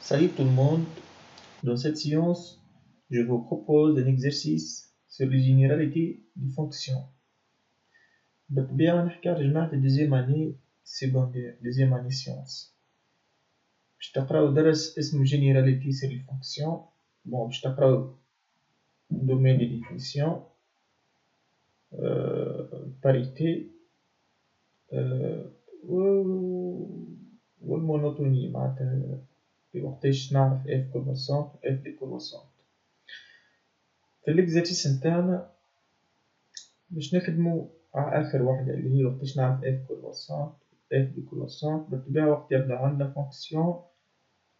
Salut tout le monde, dans cette séance, je vous propose un exercice sur les généralités des fonctions. بالطبيعة نحكي على جماعة الدوزيام اني سيكوندير دوزيام اني سيونس باش تقراو درس اسمه جينيراليتي sur les fonctions. باش تقراو domaine de définition, parité والمونوتونية معناتها في وقتاش نعرف اف كرواسونت و اف ديكرواسونت. في الاكزرسيس نتاعنا باش نخدمو على اخر وحدة اللي هي وقتاش نعرف اف كرواسونت اف ديكرواسونت. بالطبيعة وقت يبدا عندنا فونكسيون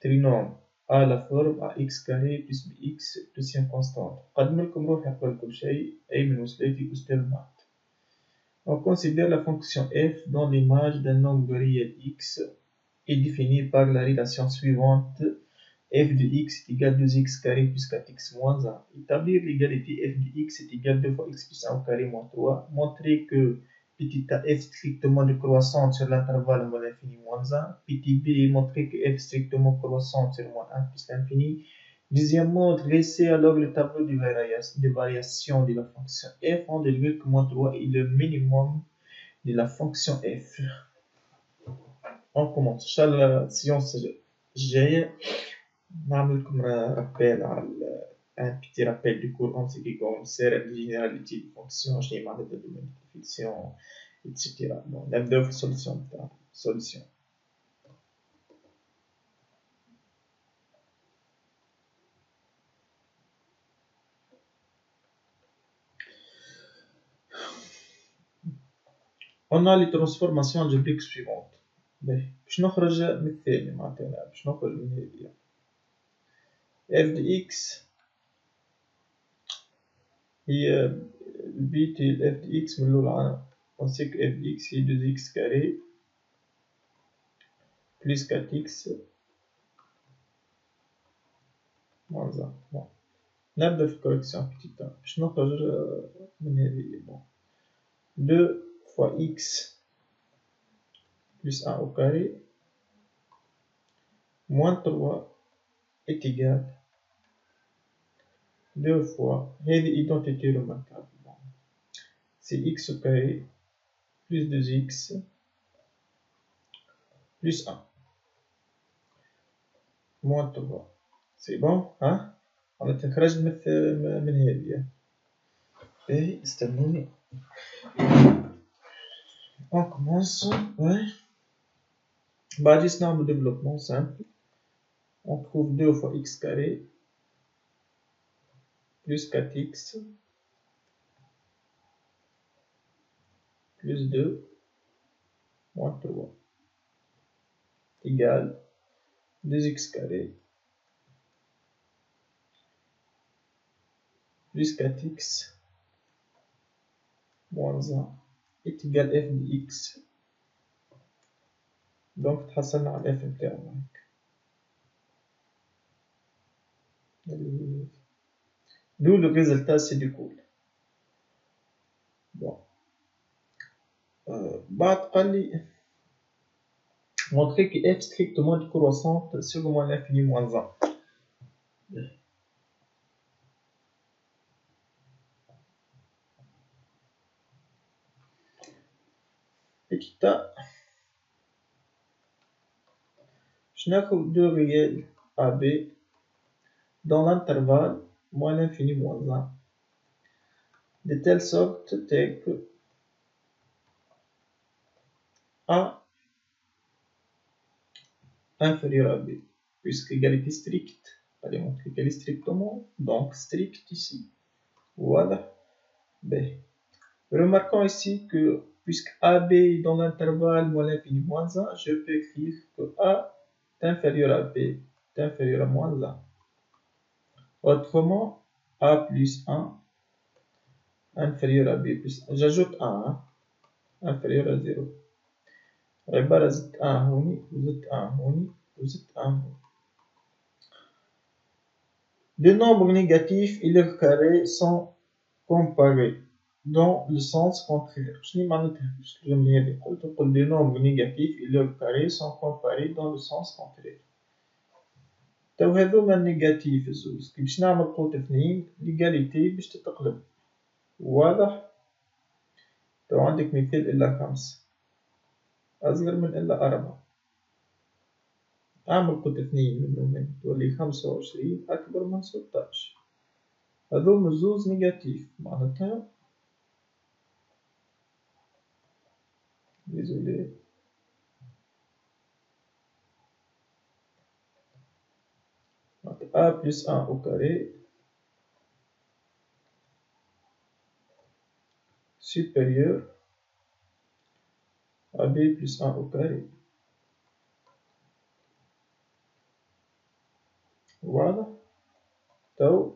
ترينوم à la forme à x carré plus bx plus une constante. قدم لكم روحي نقولكم شيء أي من وصلاتي أستاذ مات. On considère la fonction f dont l'image d'un nombre réel x est définie par la relation suivante: f de x est égal à 2x carré plus 4x moins 1. Établir l'égalité f de x est égal à 2 fois x plus 1 au carré moins 3. Montrer que petit a f strictement décroissante sur l'intervalle moins l'infini moins 1. Petit b montrer que f strictement croissante sur moins 1 plus l'infini. Deuxièmement, dresser alors le tableau de variation de la fonction f en déduisant que moins 3 est le minimum de la fonction f. On commence. Chaque séance جاية نعمل لكم rappel على un petit rappel du cours en ce qui concerne la généralité des fonctions, j'ai marqué de domaine de définition, etc. Bon, نبدأ في solution. On a les transformations algébriques suivantes. باش نخرج من الثاني معناتها باش نخرج من هذه f de x هي البيت ال f de x من الأول عام. on sait que f de x هي 2x carré plus 4x moins 1. bon نبدأ في correction petit a باش نخرج من هذه. 2 fois x plus 1 au carré moins 3 est égal 2 fois هذه identité remarquable. c'est x au carré plus 2x plus 1 moins 3. c'est bon hein. on تخرج من هذه. et استنوني on commence. ouais. بعد نعمل développement simple. on trouve 2 fois x carré plus 4x plus 2 moins 3 égale 2x carré plus 4x moins 1 est égal f de x. donc تحصلنا على f نتاعنا d'où le résultat c'est découle. bon بعد قال لي montrer que f strictement décroissante sur moins l'infini moins 1. petit a je n'accorde deux réels AB dans l'intervalle moins l'infini moins 1 de telle sorte que A inférieur à B, puisque égalité stricte, allez montrer qu'elle est strictement, donc stricte ici. Voilà. B. Remarquons ici que puisque AB est dans l'intervalle moins l'infini moins 1, je peux écrire que A est inférieur à B est inférieur à moins 1. Autrement, A plus 1 inférieur à B plus 1. J'ajoute 1 inférieur à 0. عبارة زدت 1 هوني وزدت 1 هوني وزدت 1 هوني. Les nombres négatifs et leurs carrés sont comparés dans le sens contraire. شنو معناتها الجملة هذه؟ قلت نقول les nombres négatifs et leurs carrés sont comparés dans le sens contraire. تو هذوما نيجاتيف الزوز، كي باش نعمل قوة 2 ليجاليتي باش تتقلب، واضح؟ تو عندك مثال إلا 5 أصغر من إلا 4، أعمل قوة 2 منهم تولي 25 أكبر من 16، هذوما الزوز نيجاتيف معناتها ديزولي A plus 1 au carré supérieur à B plus 1 au carré. واضح؟ تو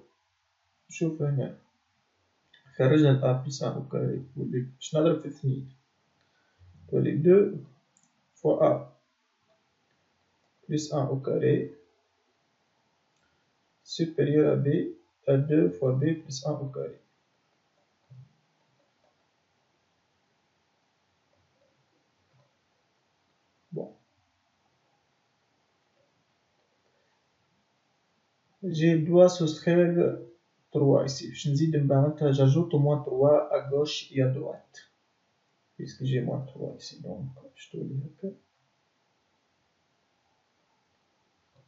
شوف هنا خرجنا ال A plus 1 au carré باش نضرب في 2 تولي 2 fois A plus 1 au carré supérieur à B à 2 fois B plus 1 au carré. Bon. Je dois soustraire 3 ici. Je نزيد معناتها j'ajoute au moins 3 à gauche et à droite. Puisque j'ai moins 3 ici. Donc, je te dis que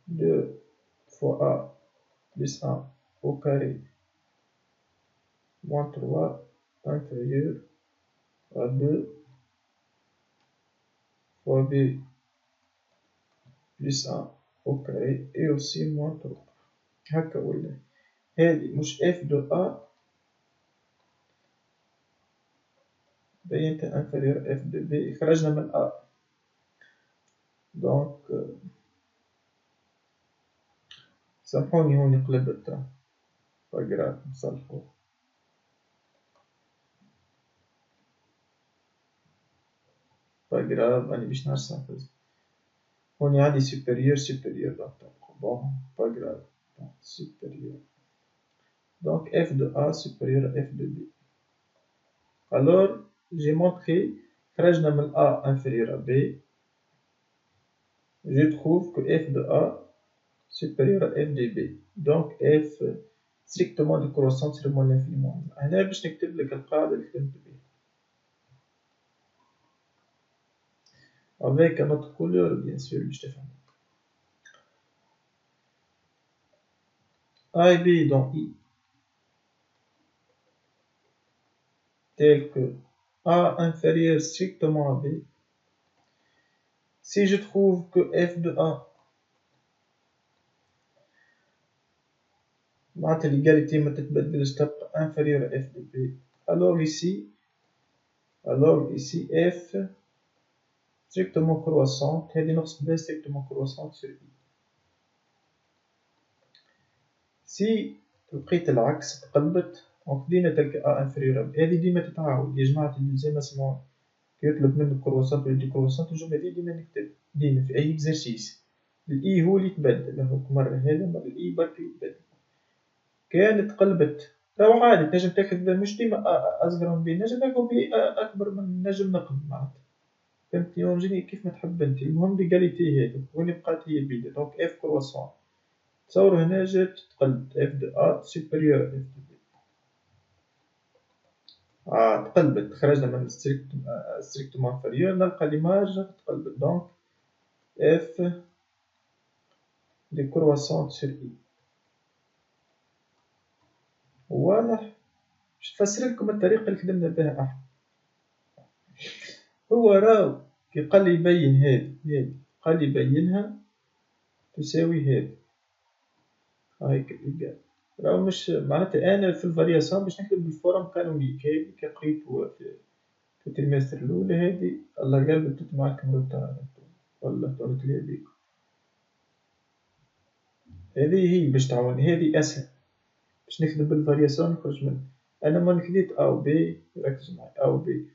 2 fois A plus 1 au carré moins 3 inférieur à 2 fois B plus 1 au carré et aussi moins 3. هكا ولا هذه مش f de A بينتها inférieur f de B خرجنا من A. Donc سامحوني هوني قلبت pas grave نصلحو. pas grave أنا باش نرسم هوني عندي supérieur donc bon pas grave donc supérieur donc f de A supérieur à f de B. Alors j'ai montré خرجنا من A inférieur à B, je trouve que f de A supérieur à f de B, donc f strictement décroissante sur moins l'infini moins. هنا باش نكتب لك القاعدة اللي خدمت بها avec un autre couleur bien sûr باش تفهم. A et B dans I tel que A inférieur strictement à B. Si je trouve que f de A معناتها l'égalité ما تتبدلش تبقى inférieure à f de B, alors ici f strictement croissante هذه نقصد بها strictement croissante sur I. Si لقيت العكس تقلبت دونك ديما تلك A inférieure à B، هذه ديما تتعاود يا جماعة زي ما سمعوا كي يطلب منك كرواسونت ولا ديكرواسونت الجملة دي ديما نكتب ديما في أي إكزرسيس الإي هو اللي يتبدل، مرة هذا مرة الإي برك يتبدل. كانت قلبت راهو عادي تنجم تاخذ مش ديما أصغر من بي، نجم تاخذ بي أكبر من نجم نقلب معناتها فهمتني يوجني كيف ما تحب انت، المهم ليغاليتي هذه وين بقات هي بيدا دونك اف كرواسون تصور هنا جات تقلبت اف دو ا سوبيريور اف دو بي تقلبت خرجنا من ستريكتومون انفيريور نلقى ليماج تقلبت دونك اف دي كرواسون سور اي. واضح؟ باش نفسر لكم الطريقة اللي خدمنا بها احنا. هو راهو كي قال لي يبين هذه قال لي يبينها تساوي هذه هايك الإيجال، راهو مش معناتها أنا في الفارياسيون باش نكتب بالفورم كانونيك هذه كي قريتو في التريمستر الأولى هذه الله قال بديت معاكم روتار والله طولت لي بيكم. هذه هي باش تعاوني هذه أسهل باش نكتب بالفارياسيون نخرج منها. أنا ما نكديت أ و بي ركز معايا أ و بي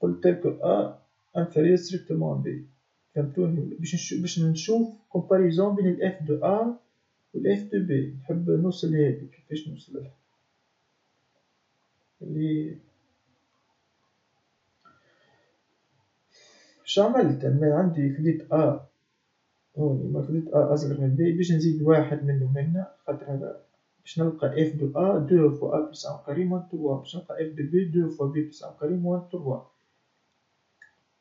قلت لكم أ انفيريور ستريكتومون بي فهمتوني باش نشوف كومباريزون بين الاف دو أ والاف دو بي نحب نوصل لهادي كيفاش نوصل لها اللي واش عملت أنا عندي خديت أ هوني ما خديت أ أصغر من بي باش نزيد واحد منهم هنا خاطر هذا باش نلقى اف دو أ دو فوا أ بلس أ كاري موان تروا باش نلقى اف دو بي دو فوا بي بلس أ كاري موان تروا.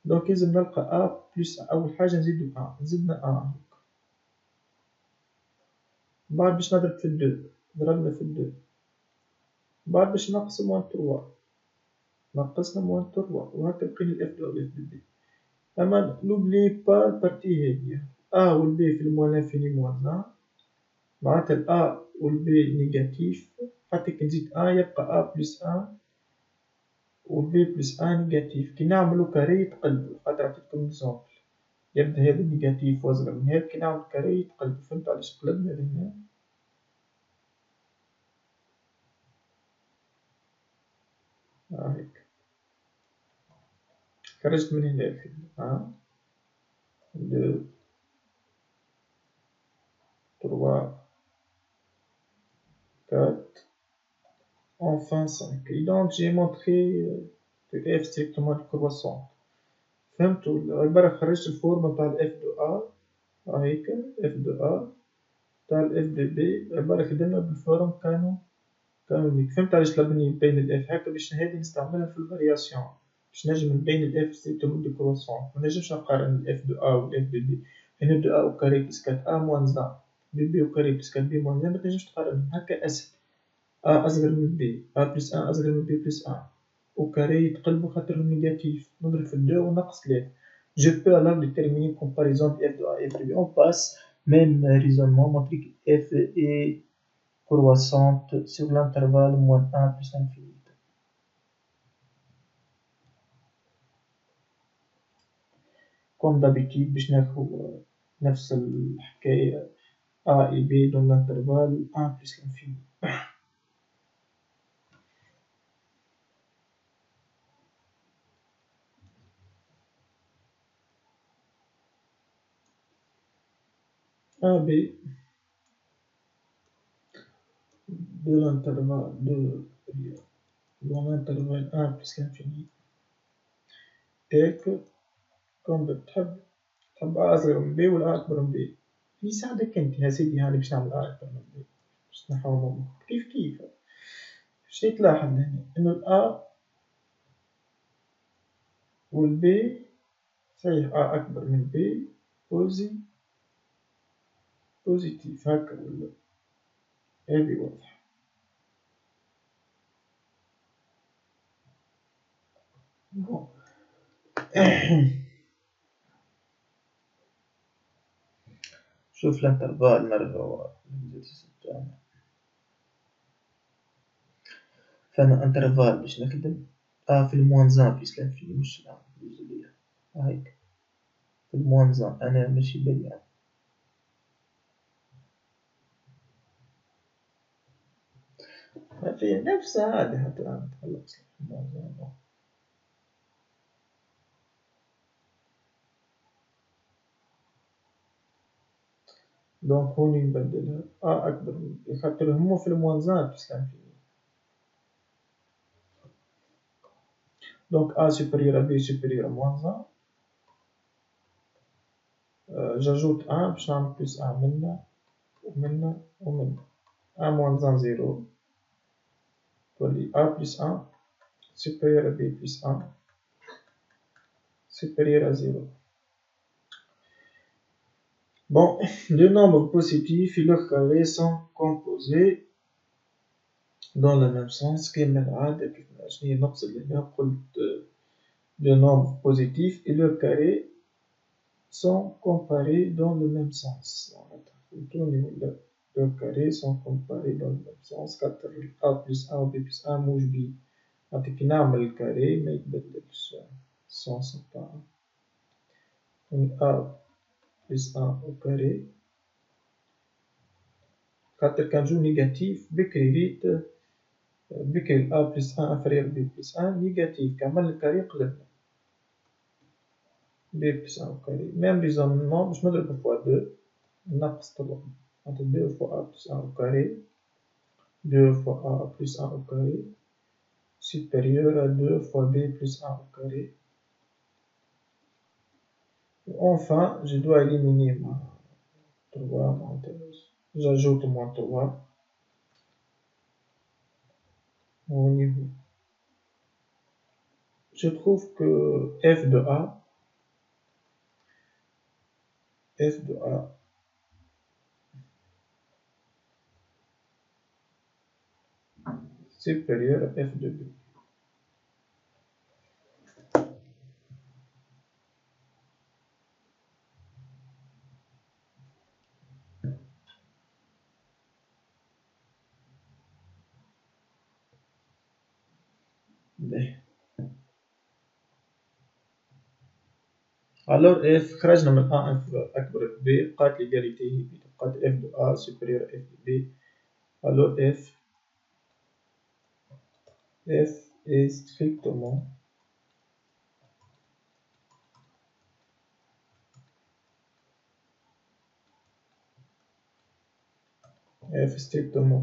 دونك لازم نلقى أ بلس أول حاجة نزيدو أ زدنا أ بعد باش نضرب في الدو ضربنا في الدو بعد باش نقسم موان تروا نقصنا موان تروا وهكا بقينا الاف دو اف دو بي. أما نوبلي با البارتي هاديا أ والبي في الموان لانفيني موان أ معناتها الأ والبي نيجاتيف حتى كي نزيد أ يبقى أ بلس أ والبي بلس أ نيجاتيف كي نعملو كاري يتقلبو خاطر عطيتكم إكزومبل يبدا هذا نيجاتيف وأصغر من هذا كي نعمل كاري يتقلبو فهمت علاش قلبنا هنا هاهيك خرجت من هنا أ دو تروا كات enfin 5 et donc j'ai montré que f strictement décroissante فهمتوا العبارة خرجت الفورمة تاع الاف دو أ هاهيك اف دو أ تاع الاف دو بي العبارة خدمنا بالفورم كانونيك فهمت علاش طلبني نبين الاف هاكا باش هادي نستعملها في الفارياسيون باش نجم نبين الاف ستريكتومون ديكروسون منجمش نقارن الاف دو أ والاف دو بي هنا دو أ أو كاري بلس كات أ موان زان دو بي أو كاري بلس كات بي موان زان متنجمش تقارنهم هاكا أسهل أ أصغر من بي أ بلس أ أصغر من بي بلس أ أو كاري يتقلبو خاطرهم نيجاتيف نضرب في الدو ونقص تلاتة. Je peux alors déterminer une comparaison de f de a et f de b. On passe même raisonnement, montrer que f est croissante sur l'intervalle moins 1 plus l'infini. Comme d'habitude باش ناخو نفس الحكاية a et b dans l'intervalle 1 plus l'infini. a b de l'intervalle dans l'intervalle 1 plus l'infini tel que كون تحب أ أصغر من بي ولا أ أكبر من بي يساعدك انت يا سيدي هاني باش نعمل أ أكبر من بي باش نحاول كيف شي تلاحظ هنا إنو الأ والبي صحيح أ أكبر من بي بوزيتيف هاكا ولا هادي واضحة. شوف الانترفال نرجعو للإكزرسيس تاعنا فأنا انترفال باش نخدم في الموان زان بليس لانفيني مش الجزئية هايك في الموان زان أنا ماشي باين في نفسها هذه حتى الآن تخلص الموان زان دونك هوني نبدلها أ أكبر من بي خاطر هما في الموان زان بليس لانفيني donc A supérieur à B supérieur à moins 1 j'ajoute 1 باش نعمل plus 1 منا ومنا ومنا 1 moins 1 0 تولي A plus 1 supérieur à B plus 1 supérieur à 0. Bon, deux nombres positifs et leurs carrés sont composés dans le même sens كما العادة شنيا نقصد هنا قلت deux nombres positifs et leurs carrés sont comparés dans le même sens. Leurs carrés sont comparés dans le même sens. A plus 1 ou B plus 1 موش B. كي نعمل الكاري ما يتبدلش السونس نتاعو. A plus 1 au carré خاطر كان جو نيجاتيف بكري ريت بكري A plus 1 inférieur B plus 1 نيجاتيف كعمل الكاري قلبنا B plus 1 au carré même raisonnement باش نضرب فوا 2 نقص طبعا entre 2 fois A plus 1 au carré 2 fois A plus 1 au carré supérieur à 2 fois B plus 1 au carré. Enfin, je dois éliminer 3 j'ajoute moins 3 au niveau. Je trouve que f de a supérieur à f de b. B. alors f خرجنا من a أكبر من b بقات l'égalité هي بقات f de a supérieur à f de b. alors f est strictement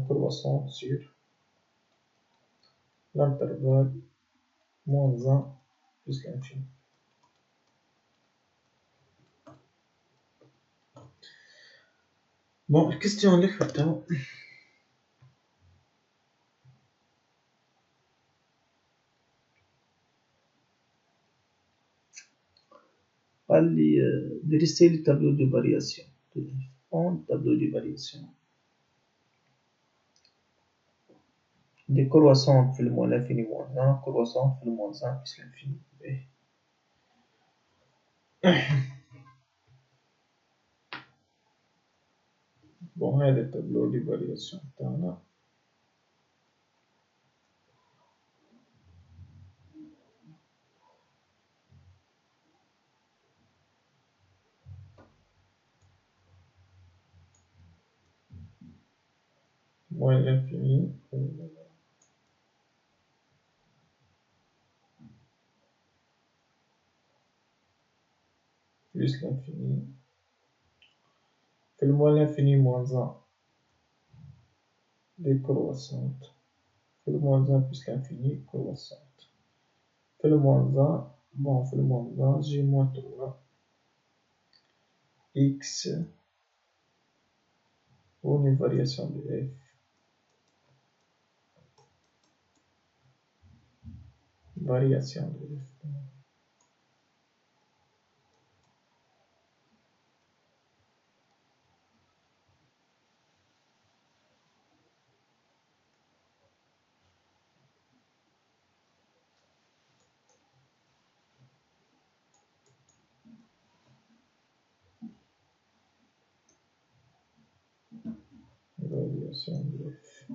croissante sur l'intervalle moins 1 plus l'infini. Bon, question اللي خدتها قال لي درسي لي tableau de variation. tableau de variation des croissantes في le moins l'infini moins 1 croissante في le moins 1 plus l'infini. bon هذا tableau de variation تاعنا. moins l'infini plus l'infini في le moins l'infini moins 1 décroissante في le moins 1 plus l'infini croissante في le moins 1 bon في le moins 1 j'ai moins 3 x ou une variation de f variation de f variation de f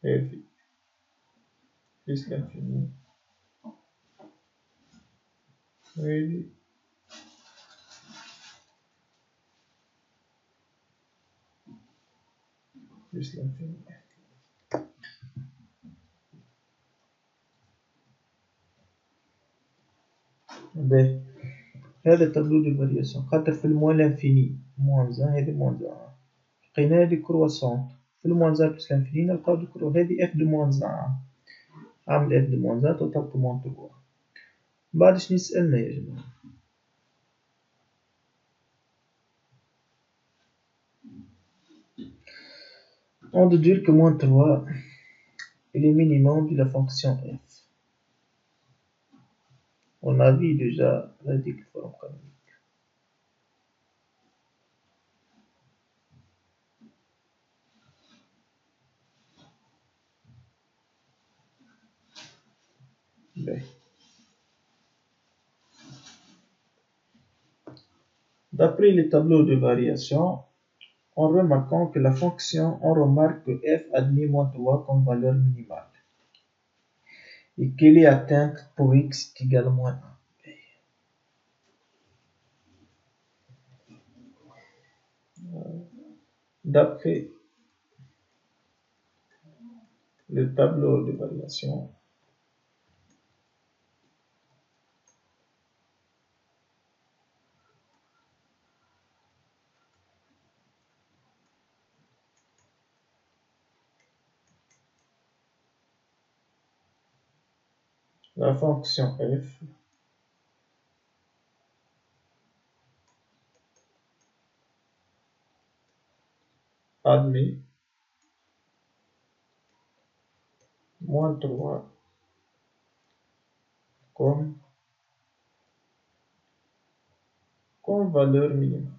f plus l'infini oui plus l'infini. B هذا tableau de variation خاطر في الموان l'infini moins 1 هذه moins 1 لقينا هذه كرواسونت في الموان 1 plus l'infini نلقاو هذه f de moins 1 عامل f de moins 1 توتال moins 3 بعد شنو يسألنا يا جماعة on déduit que moins 3 est le minimum de la fonction f. On a vu déjà la forme canonique. D'après les tableaux de variation, en remarquant que la fonction, on remarque que f admet moins 3 comme valeur minimale et qu'elle est atteinte pour x est égal à moins 1. D'après le tableau de variation, la fonction f admis moins 3 comme valeur minimale.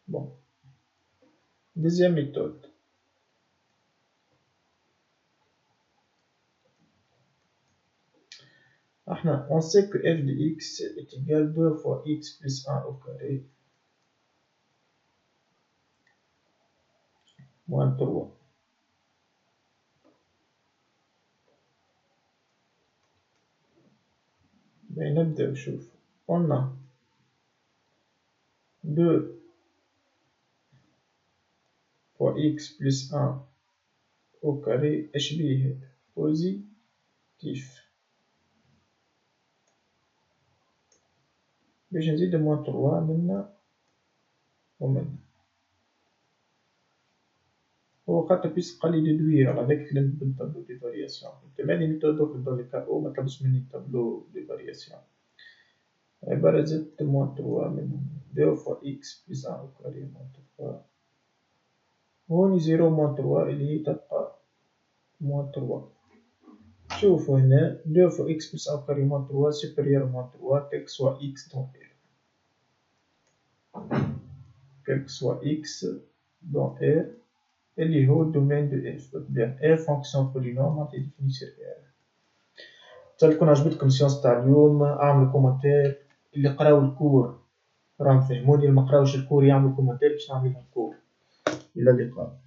Bon. Deuxième méthode. On sait que f de x est égal à 2 fois x plus 1 au carré moins 3. نبدأ نشوف. On a 2 fois x plus 1 au carré اشبيه positif. باش نزيد moins 3 منا ومنا. هو خاطر بيس قالي ديدوير على هذاك خدمت بالطابلو دي فارياسيون. تبع لي ميثود دوك دو كارو مطلبش مني طابلو دي فارياسيون. عبارة زدت moins 3 من 2 fois x plus 1 au carré moins 3. هوني 0 moins 3 اللي هي تبقى moins 3. شوفوا هنا 2 fois x plus 1 au carré moins 3 supérieur moins 3 quel que soit x dans R. Quel que soit x dans R اللي هو الدومين دو f. bien f fonction polynôme définie sur R. تكون عجبتكم السيونس تاع اليوم اعملوا كومنتير. اللي قراو الكور راهم فهموني، اللي مقراوش الكور يعملوا كومنتير باش نعمل لهم الكور. إلى اللقاء.